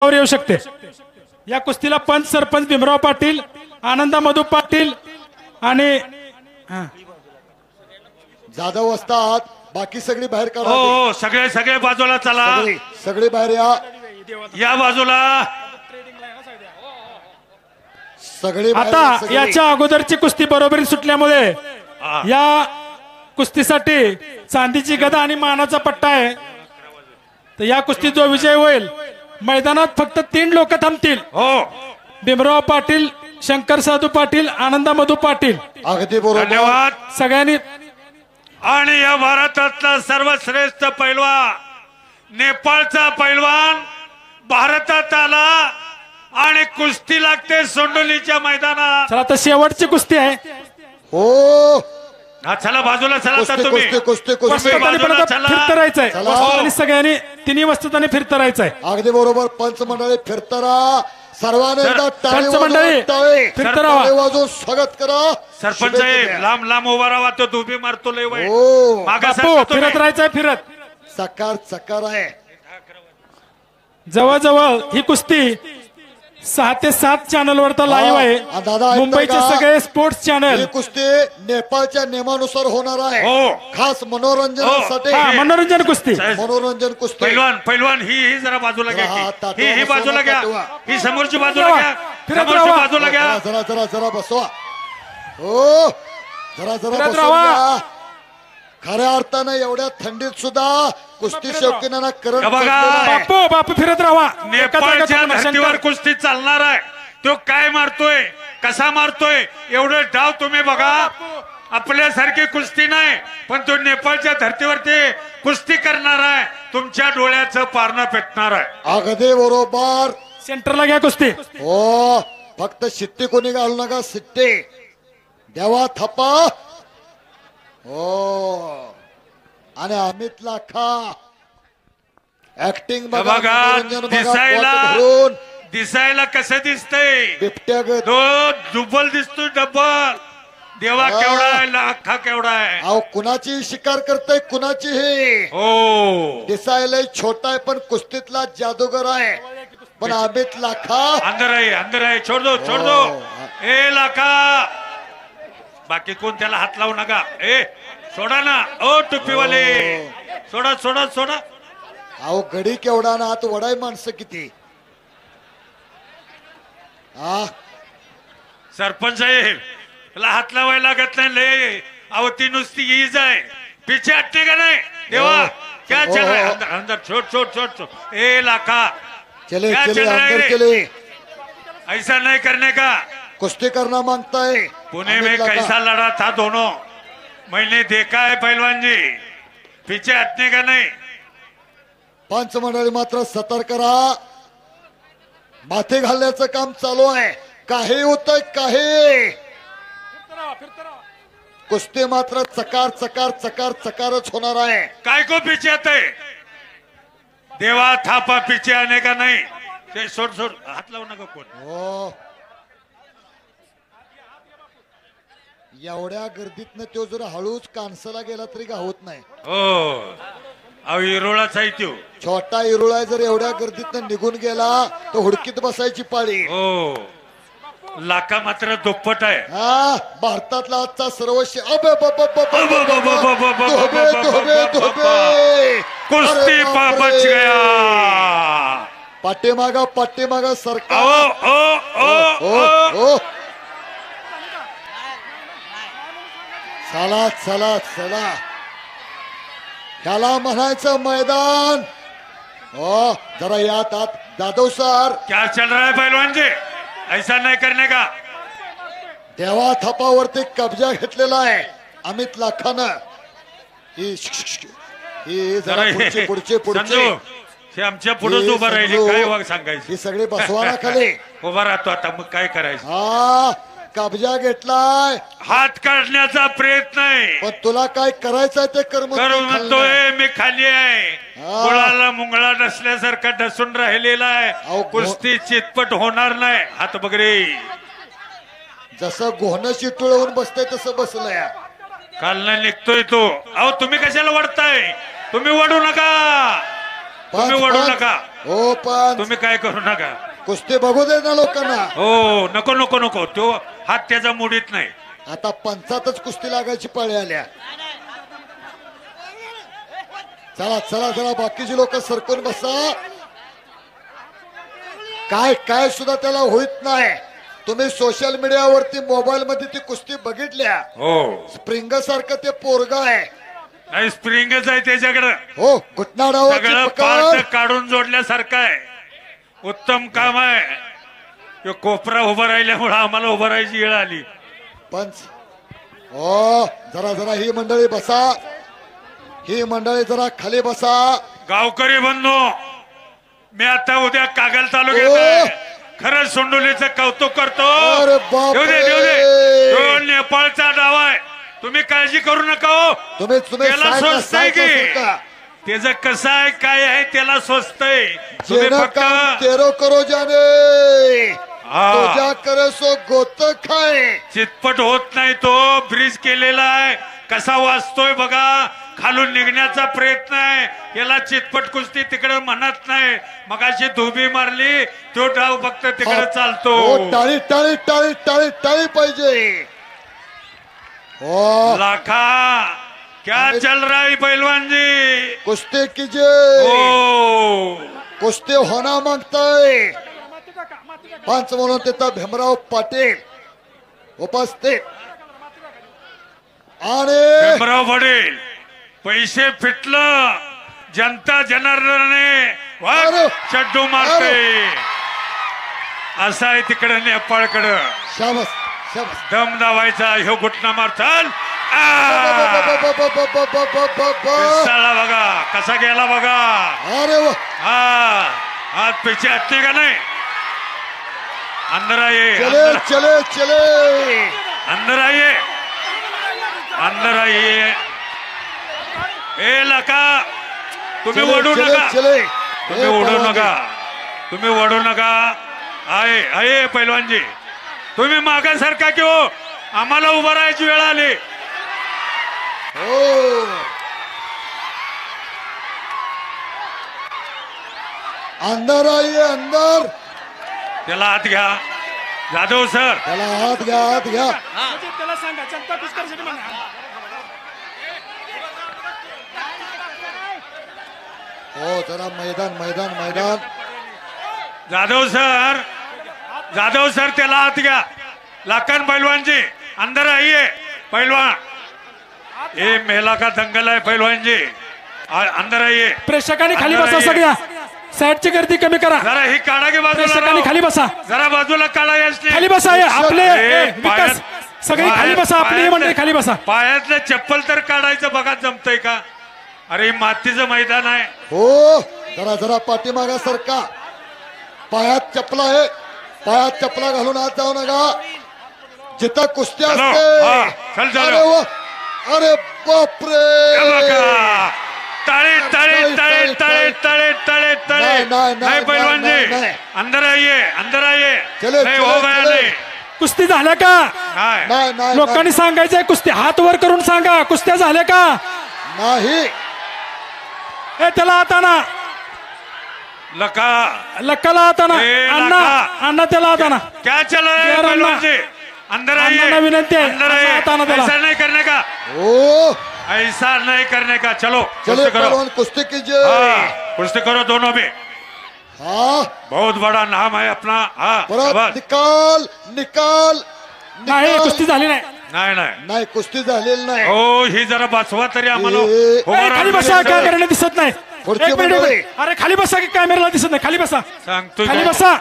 येऊ शकते। या कुस्तीला पंच सरपंच भीमराव पाटील, आनंदा मधु पाटील आणि जाधव असतात, बाकी सगळी बाहेर काढा। हो सगळे सगळे बाजूला चला, सगळे बाहेर या, या बाजूला सगळे आता याच्या अगोदरची कुस्ती बरोबरी सुटल्यामुळे या कुस्तीसाठी चांदीची गदा आणि मानाचा पट्टा आहे। तर या कुस्तीत जो विजय होईल, मैदानात फक्त 3 लोक थांबतील। हो भीमराव पाटील, शंकर साधू पाटील, आनंदा मधु पाटील। अगदी बरोबर, धन्यवाद सगळ्यांनी। आणि या भारतातला सर्वश्रेष्ठ पैलवान, नेपाळचा पैलवान भारतात आला आणि कुस्ती लागते सोंडोलीच्या मैदानात। चला तर शेवटची कुस्ती आहे। हो हा चला बाजूला चला कुस्ती आता तुम्ही कुस्ती कुस्ती कुस्ती वस्तादानी पण आता फिरत राहायचंय। चला. आणि सगळ्यांनी तिन्ही वस्तादानी फिरत राहायचंय। अगदी बरोबर, पंच मंडळी फिरताना सर्वांनी एकदा टाळी पंच मंडळी वाजवून टाळी फिरत टाळी राहा। वाजवून स्वागत करा। सरपंच शुभेच्छा साहेब द्या. लांब लांब उभा राहा, तो दुबी मारतो लय वाईट। हो बापू फिरत राहायचंय, फिरत। सकार चकार आहे। जवळजवळ ही कुस्ती 6 ते 7 चॅनल वर लाईव्ह हा, आहे। दादा ऐकताय मुंबईचे का? सगळे स्पोर्ट्स चॅनल। ही कुस्ती नेपाळच्या नियमानुसार होणार आहे। हो. खास मनोरंजनासाठी हा, मनोरंजन कुस्ती। मनोरंजन कुस्ती। पैलवान पैलवान ही जरा बाजूला घ्या हा, की. ताटवा ही बाजूला घ्या, ताटवा. ही समोरची बाजूला फिरत घ्या, फिरत समोरची राहा. बाजूला घ्या। जरा जरा जरा बसवा। हो जरा जरा फिरत बसून राहा. घ्या। खऱ्या अर्थानं एवढ्या थंडीत सुद्धा कुस्ती शौकीनांना करंट हे बघा. पडलेला आहे. बापू फिरत राहा। नेपाळच्या धर्तीवर कुस्ती चालणार आहे। तो काय मारतोय, कसा मारतोय, एवढं डाव तुम्ही बघा। आपल्यासारखी कुस्ती नाही, पण तो नेपाळच्या धर्तीवरती कुस्ती करणार आहे, तुमच्या डोळ्याचं पारणं पेटणार आहे। अगदी बरोबर। सेंटरला घ्या कुस्ती। हो फक्त शिट्टी कोणी घालू नका, शिट्टी देवा थप्पा। हो आणि अमित लाखा ऍक्टिंग बघा, बघा मनोरंजन बघा, दिसायला पोट भरून दिसायला कसं दिसतंय, बिबट्यागत। तो डबल दिसतोय, डबल। देवा केवढा आहे, लाखा केवढा आहे। अहो कुणाची शिकार करतय, कुणाची हे हो दिसायला छोटा आहे पण कुस्तीतला जादूगर आहे। पण अमित लाखा अंदर आहे, छोड़ दो छोड़ दो। ए लाखा, बाकी कोण त्याला हात लावू नका। ए सोडा ना, ओ टुपीवाले, सोडा सोडा सोडा। अहो गडी केवढा ना, आत वडाय माणसं किती। हा सरपंच साहेब त्याला हात लावायला लागत नाही लय, अहो ती नुसती ईज आहे, पीछे हटने का नहीं। देवा क्या चल रहा है, अंदर अंदर छोड़ छोड़ छोड़ छोड़। ए लाखा चले क्या चले चल रहा है अंदर रे? चले, ऐसा नहीं करने का। कुस्ती करना मांगता है। पुणे में कैसा लड़ा था दोनों, मैंने देखा है पहलवान जी, पीछे हटने का नहीं। पंच मंडळी मात्र सतर्क राहा, माथे घालण्याचं काम चालू आहे। काही होतंय काही, कुस्ती मात्र चकार चकार चकार चकारच होणार आहे। काय को पीछे आते, देवा थापा पीछे आने का नहीं। ते सोड सोड, हात लावू नका कोण। हो एवढ्या गर्दीतनं तो जर हळूच कानसला गेला तरी गावत नाही। हो अहो इरोळाच आहे त्यो। छोटा इरुळा जर एवढ्या गर्दीतनं निघून गेला तर हुडकीत बसायची पाळी। हो लाका मात्र दुप्पट आहे। हा भारतातला आजचा सर्वस्वी अबे कुस्ती बच गया। पाठीमागा सरकार। ओ ओ ओ ओ चला चला चला, ह्याला म्हणायचं मैदान। हो जरा यात आत जाधव सर, क्या चल रहा है पहलवान जी, ऐसा नहीं करने का। देवा थापावरती कब्जा घेतलेला आहे अमित लाखानं। ही जरा पुढचे पुढचे पुढचे संजू, हे आमच्या पुढेच उभा राहिली, काय वाग सांगायचं। ही सगळे बसवाना खाली उभा राहतो आता, मग काय करायचं। हा कब्जा घेतलाय, हात काढण्याचा प्रयत्न आहे, पण तुला काय करायचंय ते कर करून म्हणतोय मी खाली आहे। हा. कुळाला मुंगळा नसल्यासारखा ढसून राहिलेला आहे, अहो, कुस्ती चितपट होणार नाही। हात बगरे जसं गोहन शिटुळवून बसतंय तसं बसलंय। काल नाही निघतोय तो। अहो तुम्ही कशाला वडताय, तुम्ही वडू नका, तुम्ही वडू नका। हो पण तुम्ही काय करू नका. कुस्ती बघू दे ना लोकांना. हो नको नको नको, तो हात त्याचा मोडीत नाही. आता पंचातच कुस्ती लागायची पाळी आल्या. चला चला चला बाकीची लोक सरकून बसा. काय काय सुद्धा त्याला होत नाही. तुम्ही सोशल मीडियावरती मोबाईल मध्ये ती कुस्ती बघितल्या. हो स्प्रिंग सारखं ते पोरग आहे. नाही स्प्रिंगच आहे त्याच्याकडं. हो घुटणाडावरची सगळं पकड. पार्ट काढून जोडल्यासारखं आहे. उत्तम काम आहे. तो कोपरा उभा राहिल्यामुळे आम्हाला उभा राहायची वेळ आली. पंच हो जरा जरा ही मंडळी बसा. ही मंडळी जरा खाली बसा. गावकरी बंधू, मी आता उद्या कागल तालुक्यात आहे. खरंच सोंडोलीचं कौतुक करतो. अरे बापरे. येऊ दे येऊ दे. तो नेपाळचा डाव आहे. तुम्ही काळजी करू नका हो. तुम्ही त्याला स्वस्त आहे की त्याचं कसं आहे काय आहे त्याला स्वस्त आहे. तुम्ही जेना फक्त काम तेरो करो जाने. हा. तुझ्या करे सो गोत खाय. चितपट होत नाही. तो ब्रिज केलेला आहे. कसा वाचतोय बघा. खालून निघण्याचा प्रयत्न आहे. याला चितपट कुस्ती तिकडे म्हणत नाही. मगाशी धुबी मारली. तो डाव फक्त तिकडे चालतो. हो टाळी टाळी टाळी टाळी टाळी पाहिजे. हो लाखा क्या चल रहा है पहलवान जी. कुस्ती कीजिए. हो कुस्ती होना मागताय. पंच म्हणून तिथं भीमराव पाटील उपस्थित. आणि भीमराव पटेल पैसे फिटलं. जनता जनार्दनाने अरे. चड्डू मारते. असं आहे तिकडे नेपाळकडं. शाबास शाबास. दम दावायचा. ह्यो घुटना मारचाल. पिसाळला बघा कसा गेला बघा. अरे वा. हा हात पिछे हटते का नाही. अंदर आइए चले चले चले. अंदर आइए अंदर आइए. ए लका तुम्ही चले, ओढू चले, नका. चले. तुम्ही ए, ओढू पहलवान नका. तुम्ही ओढू नका. आहे आहे पैलवानजी. तुम्ही मागासारखा की हो. आम्हाला उभं राहायची वेळ आली. हो अंदर आइए अंदर. त्याला हात घ्या जाधव सर. त्याला हात घ्या हात घ्या. त्याला सांगा जनता कुस्तीसाठी म्हणा. हो जरा मैदान मैदान मैदान. जाधव सर त्याला हात घ्या. लाखन पहलवान जी अंदर आइए. पहलवान ये मेला का दंगल है पहलवान जी. अंदर आइए. प्रेक्षकांनी खाली अंदर बसा. आइए. सगळ्या साईडची गर्दी कमी करा. जरा ही काढा की बाजूला प्रेक्षकांनी राव. खाली बसा. जरा बाजूला काढा यासनी. खाली बसा. आपले ए, विकास सगळी खाली बसा. आपली ही मंडळी खाली बसा. पायातलं चप्पल तर काढायचं बघा जमतंय का. अरे मातीचं मैदान आहे. हो जरा जरा पाठीमागा सरका. पायात चपला आहे. पायात चपला घालून आत जाऊ नका. जिथं कुस्ती चलो, असते. हा, चल, चलो. अरे वा. अरे बापरे. हे बघा. तळे तळे तळे तळे तळे तळे तळे. नाही, नाही, नाही पहलवान नाही, जी नाही. अंदर आइए अंदर आइए. चले, नाही चले, हो गया चले. नाही. कुस्ती झाल्या का. नाही नाही नाही लोकांनी सांगायचंय कुस्ती हात वर करून सांगा. कुस्त्या झाल्या का. नाही. ए त्याला आता ना लका लक्काला आता ना. ए, अण्णा लका. अण्णा त्याला आता ना. क्या चल रहा है जरा पहलवान ना. जी. अंदर अण्णांना आइए विनंती आहे. अंदर अण्णा आता ना आइए. त्याला. ऐसा नहीं करने का. हो ऐसा नहीं करने का. चलो चले कुश्ती करो. पहलवान कुस्ती कीजिए. हाँ कुश्ती करो दोनों में. हाँ बहुत बड़ा नाम है अपना. हाँ परत शाबाश. निकाल निकाल नाही निकाल. कुस्ती झाली नाही. नाही नाही नाही कुस्ती झालेली नाही. हो ही जरा बसवा तरी आम्हाला ए, उभं ए, खाली राहून बसा. दिसतं. कॅमेऱ्याने दिसत नाही. पुढची एक मिनिट, मंडळी. एक मिनिट. अरे खाली बसा की कॅमेराला दिसत नाही. खाली बसा. सांगतोय खाली काय? बसा.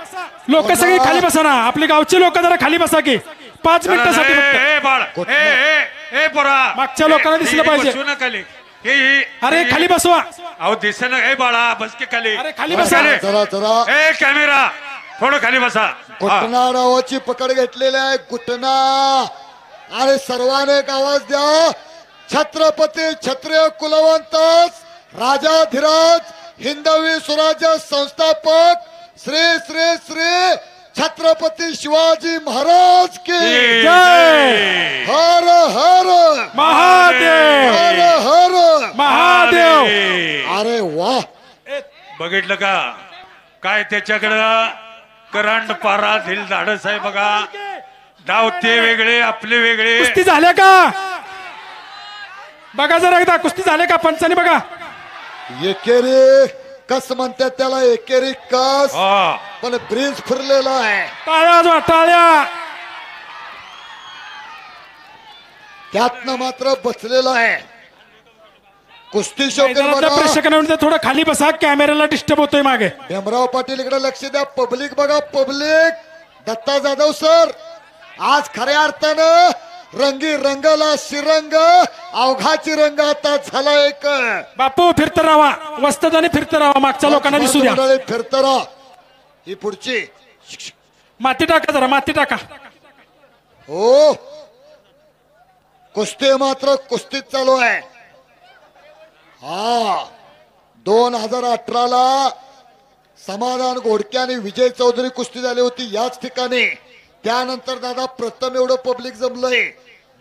लोक सगळी खाली बसा ना. आपली गावची लोक जरा खाली बसा की 5 जरा मिनिटासाठी ए, फक्त. ए, बाळ. कुठं? ए पोरा. मागच्या लोकांना ए, दिसलं ही पाहिजे. बसू ना खाली. ही अरे खाली बसवा. अहो दिसे ना. ए बाळा बस की खाली. अरे खाली बस बसा. खाली. जरा जरा ए कॅमेरा थोडं खाली बसा. हा. घुटना नावाची पकड घेतलेली आहे. घुटना. अरे सर्वांनी एक आवाज द्या. छत्रपती क्षत्रिय कुलवंत राजाधिराज हिंदवी स्वराज्य संस्थापक श्री श्री श्री छत्रपती शिवाजी महाराज की जय. हर हर महादेव हर हर. महादेव. अरे वा. बघितलं का काय त्याच्याकडं करंट पारा दिल धाडस आहे बघा. डाव ते वेगळे आपले वेगळे. कुस्ती झाल्या का बघा जरा एकदा. कुस्ती झाल्या का पंचाने बघा. एकेरी कस म्हणतात त्याला, एकेरी कस. हा. पण ब्रिज फिरलेला आहे. टाळ्या वाजवा, टाळ्या. त्यातनं मात्र बसलेला आहे. कुस्ती शौकीन मैदानातल्या बघा. प्रेक्षकांना थोडं खाली बसा, कॅमेऱ्याला डिस्टर्ब होतोय मागे. भीमराव पाटील इकडे लक्ष द्या. पब्लिक बघा, पब्लिक. दत्ता जाधव सर आज खऱ्या अर्थानं रंगी रंगाला शिरंग, अवघाची रंग आता झाला एक. बापू फिरत राहा, वस्तात आणि फिरत राहा, मागच्या लोकांना दिसू द्या. फिरतरा ही पुढची. माती टाका जरा, माती टाका. हो कुस्ती मात्र कुस्तीत चालू आहे. हा 2018ला समाधान घोडके आणि विजय चौधरी कुस्ती झाली होती याच ठिकाणी. त्यानंतर दादा प्रथम एवढं पब्लिक जमलंय.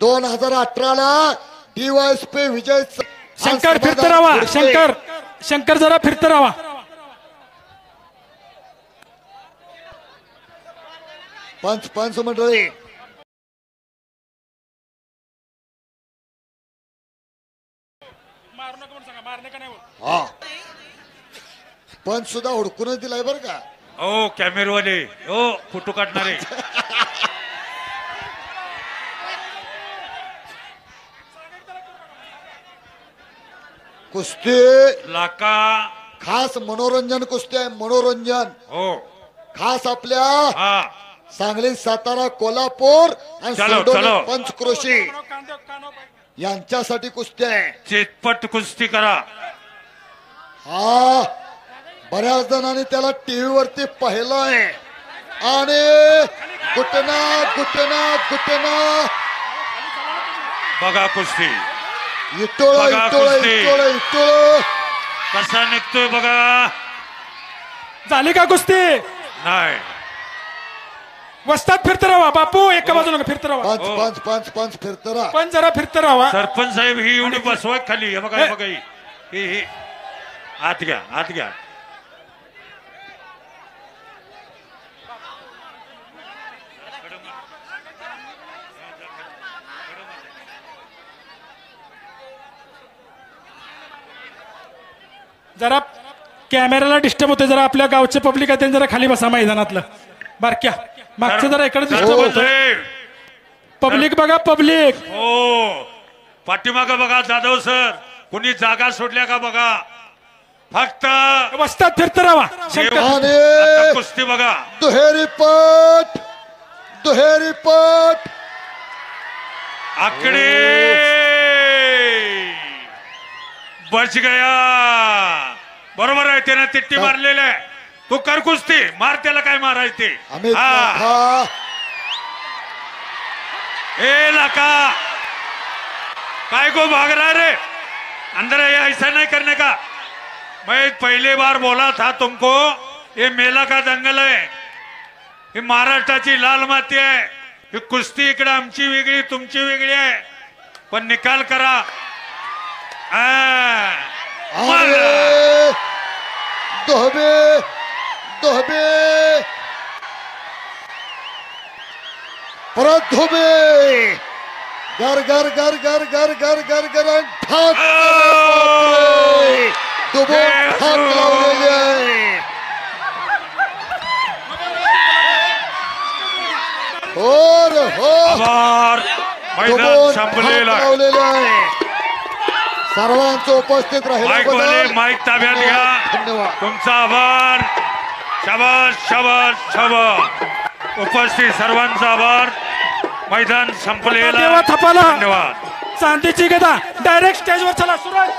2018ला DYSP विजय शंकर फिरत राहा, शंकर शंकर जरा फिरत राहा. पंच मंडळी हा पंच सुद्धा हुडकूनच दिलाय बरं का. हो कॅमेरवाले, हो फोटो काढणारे. कुस्ती लाका. खास मनोरंजन कुस्ती आहे. मनोरंजन हो. खास आपल्या हा. सांगली, सातारा, कोल्हापूर आणि चलो, सिंधुदुर्ग, चलो. पंचक्रोशी यांच्यासाठी कुस्ती आहे. चितपट कुस्ती करा. हा बऱ्याच जणांनी त्याला टीव्ही वरती पाहिलंय. आणि घुटना घुटना घुटना बघा कुस्ती इटोळ बघा इटोळ कुस्ती. इटोळ इटोळ कसा निघतोय बघा. झाली का कुस्ती. नाही वस्तात फिरत राहा बापू, एका बाजूला फिरत राहा. पंच पंच पंच पंच फिरतरा. पण जरा फिरत राहा. सरपंच साहेब ही एवढी बसवाय खाली. हे बघा, हे बघा, ही आत घ्या, आत घ्या. जरा कॅमेऱ्याला डिस्टर्ब होते. जरा आपल्या गावचे पब्लिक आहे त्यांनी जरा खाली बसा मैदानातलं. बारक्या मागचं जरा इकडे डिस्टर्ब सरपंच होतं. साहेब. पब्लिक बघा, पब्लिक. हो पाठीमाग बघा जाधव सर. कोणी जागा सोडल्या का बघा. फक्त वस्तात फिरत राहा. शंकर आणि आता कुस्ती बघा. दुहेरी पट दुहेरी पट. आकडे बच गया. बरोबर आहे, त्यानं तिट्टी मारलेलं आहे. तू कर कुस्ती, मार त्याला. काय मारायचे. अमित हा. लाखा. ए लाका काय को भाग रहा रे अंदर है, ऐसा नहीं करने का. मैं पहली बार बोला था तुमको, ये मेला का दंगल है. ही महाराष्ट्राची लाल माती आहे. ही कुस्ती इकडे आमची वेगळी, तुमची वेगळी आहे. पण निकाल करा. अरे दोहबे दोहबे परत धोबे. गर गर गर गर गर गर गर गर आणि ठाक. बापरे. दुबोन ठाक लावलेली आहे. हो रे हो. आभार. मैदान दुबोन ठाक संपलेलं आहे. लावलेलं आहे. सर्वांचं उपस्थित माईक वाले राहिल्याबद्दल माईक ताब्यात घ्या. धन्यवाद. तुमचा आभार. शाबास शाबास शाबास. उपस्थित सर्वांचा आभार. मैदान संपलेलं. देवा थपाला. धन्यवाद. चांदीची गदा डायरेक्ट स्टेजवर चला. सुरज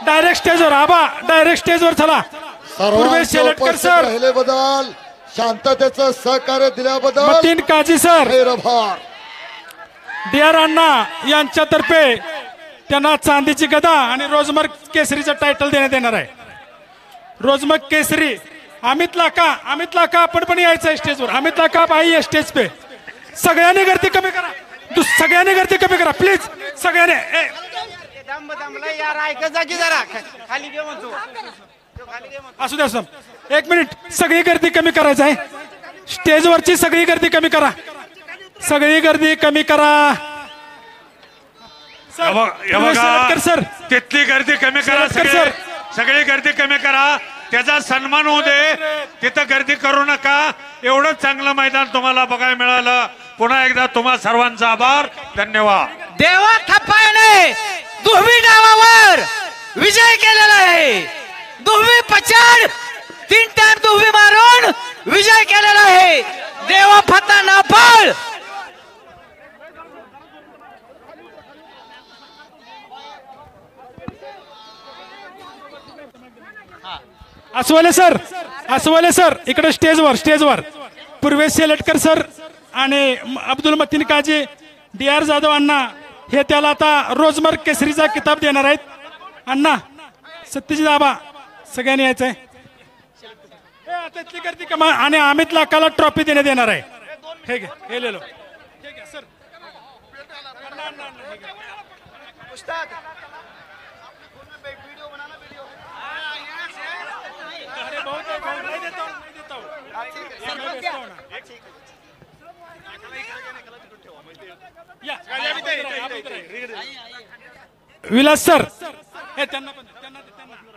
डायरेक्ट स्टेजवर. आबा डायरेक्ट स्टेजवर चला. पूर्वेश सर्वांचं शेलटकर उपस्थित सर, राहिल्याबद्दल, शांततेचं सहकार्य दिल्याबद्दल मतीन काजी सर, आभार. DR अण्णा यांच्यातर्फे त्यांना चांदीची गदा आणि रोजमर्क केसरीचं टायटल देण्यात येणार आहे. रोजमर्क केसरी. अमित लाका आपण पण यायचं स्टेजवर. अमित लाका आइए स्टेज पे. सगळ्यांनी गर्दी कमी करा. सगळ्यांनी गर्दी कमी करा प्लीज. सगळ्यांनी दम दमला यार ऐकत जा की जरा खाली घे म्हणतो. असू द्या असू द्या. एक मिनिट, सगळी गर्दी कमी करायचं आहे. स्टेजवरची सगळी गर्दी कमी करा, सगळी गर्दी कमी करा. हे बघा, शेलटकर सर, तिथली गर्दी कमी करा, शेलटकर सर. सगळी गर्दी कमी करा. त्याचा सन्मान होऊ दे, तिथं गर्दी करू नका. एवढं चांगलं मैदान तुम्हाला बघायला मिळालं. पुन्हा एकदा तुम्हा सर्वांचा आभार, धन्यवाद. देवा थप्पाने दुहवी डावावर विजय केलेला आहे. दुहवी पछाड 3 टाइम दुहवी मारून विजय केलेला आहे. देवा फत्ता नापाळ. अस्वले सर, अस्वले सर इकडे स्टेजवर पूर्वेश शेलटकर सर आणि अब्दुल मतीन काजी, DR जाधव अण्णा हे त्याला आता रोजमर केसरीचा किताब देणार आहेत. अण्णा, सत्यजित आबा, सगळ्यांनी यायचंय. त्यातली गर्दी कमा आणि अमित लाखाला ट्रॉफी देण्यात येणार आहे. हे घे, हे लिहिलो. हे घ्या, सर. अरे बहुत है, बहुत नहीं देता हूं, नहीं देता हूं. या, विलास सर, हे त्यांना पण त्यांना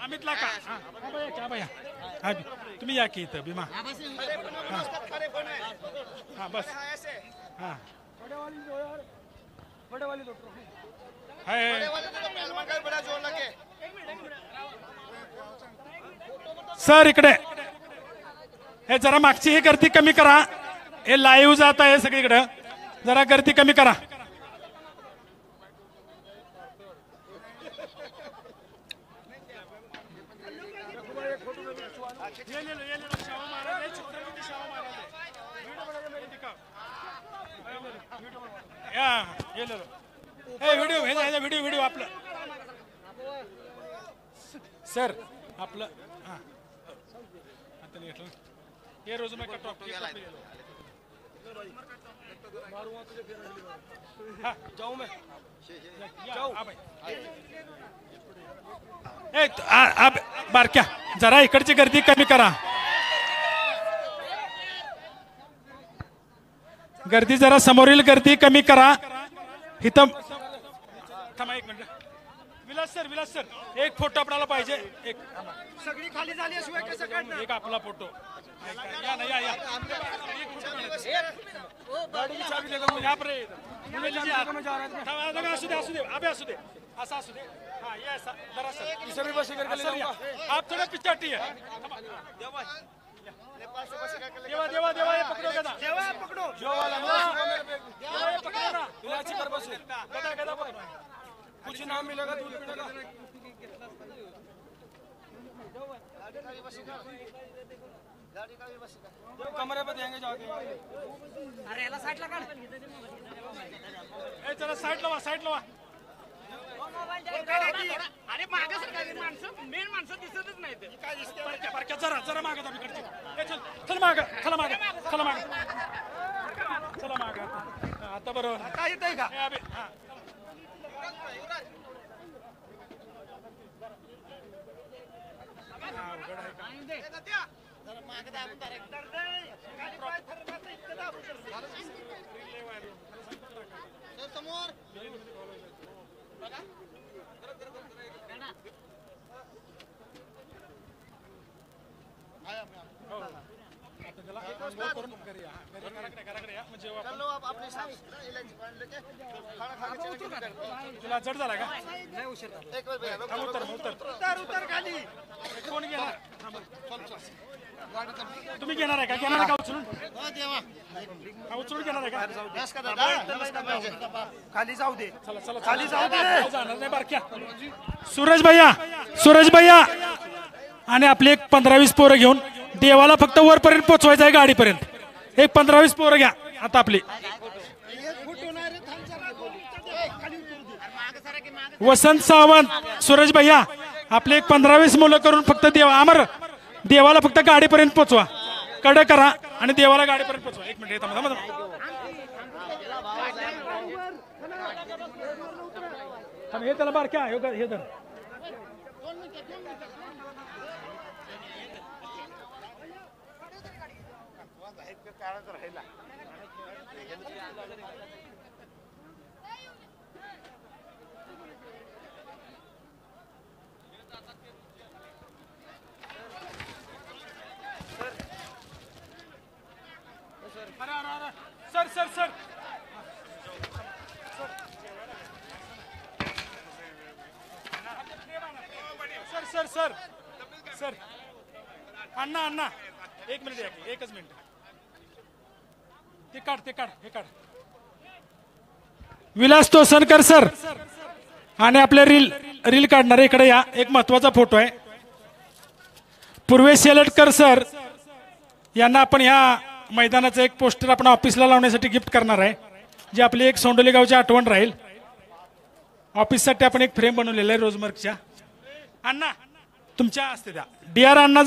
अमित लाखा. हा भैया, हा तुम्ही या की इथं भीमा. हा बस. हा सर इकडे हे जरा मागची ही गर्दी कमी करा. हे लाईव्ह जात आहे सगळीकडे, जरा गर्दी कमी करा. व्हिडिओ आपलं सर, आपलं हा ये रोज मैं कट ऑफ जाऊ मैं जाऊ. बारक्या जरा इकडची गर्दी कमी करा. गर्दी जरा समोरील गर्दी कमी करा. इथं थांबा एक मिनिट. विलास सर एक फोटो आपल्याला पाहिजे. एक सगळी खाली झाल्याशिवाय कसं काढणार? एक आपला फोटो या ना, या गाडीची चाबी दे दो. यहाँ पर असू दे अबे असू दे, असा असू दे. हाँ ये ऐसा जरा सर इसे भी बस करके ले जाऊंगा. आप थोड़ा पीछे हटिए. देवा ये पकड़ो गदा. देवा पकड़ो जो वाला देवा ये पकड़ो ना. इलाची कर बस गदा पकड़ो. कुछ नाम मिलेगा दूध मिलेगा. कमरे पे देंगे जाके. अरे याला साईडला काढ. ए चला साईड लावा. अरे मागे सरकारी माणसं, मेन माणसं दिसतच नाही. पारख्या जरा मागे दाबी करते. चल मागे. आता बरोबर काय येतंय का? तुला जड झाला का? नाही उशीर झाला. उतर खाली. कोण घेणार? तुम्ही घेणार आहे का उचलून? उचलून घेणार आहे का? खाली जाऊ दे. चला खाली जाऊ दे. जाणार नाही बारक्या. सूरज भैया आणि आपले एक 15-20 पोरं घेऊन देवाला फक्त वरपर्यंत पोहोचवायचं आहे गाडीपर्यंत. एक 15-20 पोरं घ्या आता आपली. वसंत सावंत, सूरज भैया आपले एक 15-20 मुलं करून फक्त देवाला फक्त गाडीपर्यंत पोहोचवा. कडे करा आणि देवाला गाडीपर्यंत पोहोचवा. एक मिनिट हे त्याला बारक्या हे धर. Sir sir sir sir sir sir sir अण्णा अण्णा एक मिनिट एकच मिनिट ते काढ हे काढ विलास तोसनकर सर आणि आपले रील काढणारे इकडे या. एक महत्वाचा फोटो आहे. पूर्वेश शेलटकर सर यांना आपण ह्या मैदानाचं एक पोस्टर आपण ऑफिसला लावण्यासाठी गिफ्ट करणार आहे, जी आपली एक सोंडोली गावची आठवण राहील. ऑफिससाठी आपण एक फ्रेम बनवलेला आहे रोजमर्कच्या. अण्णा तुमच्या असते द्या. DR अण्णा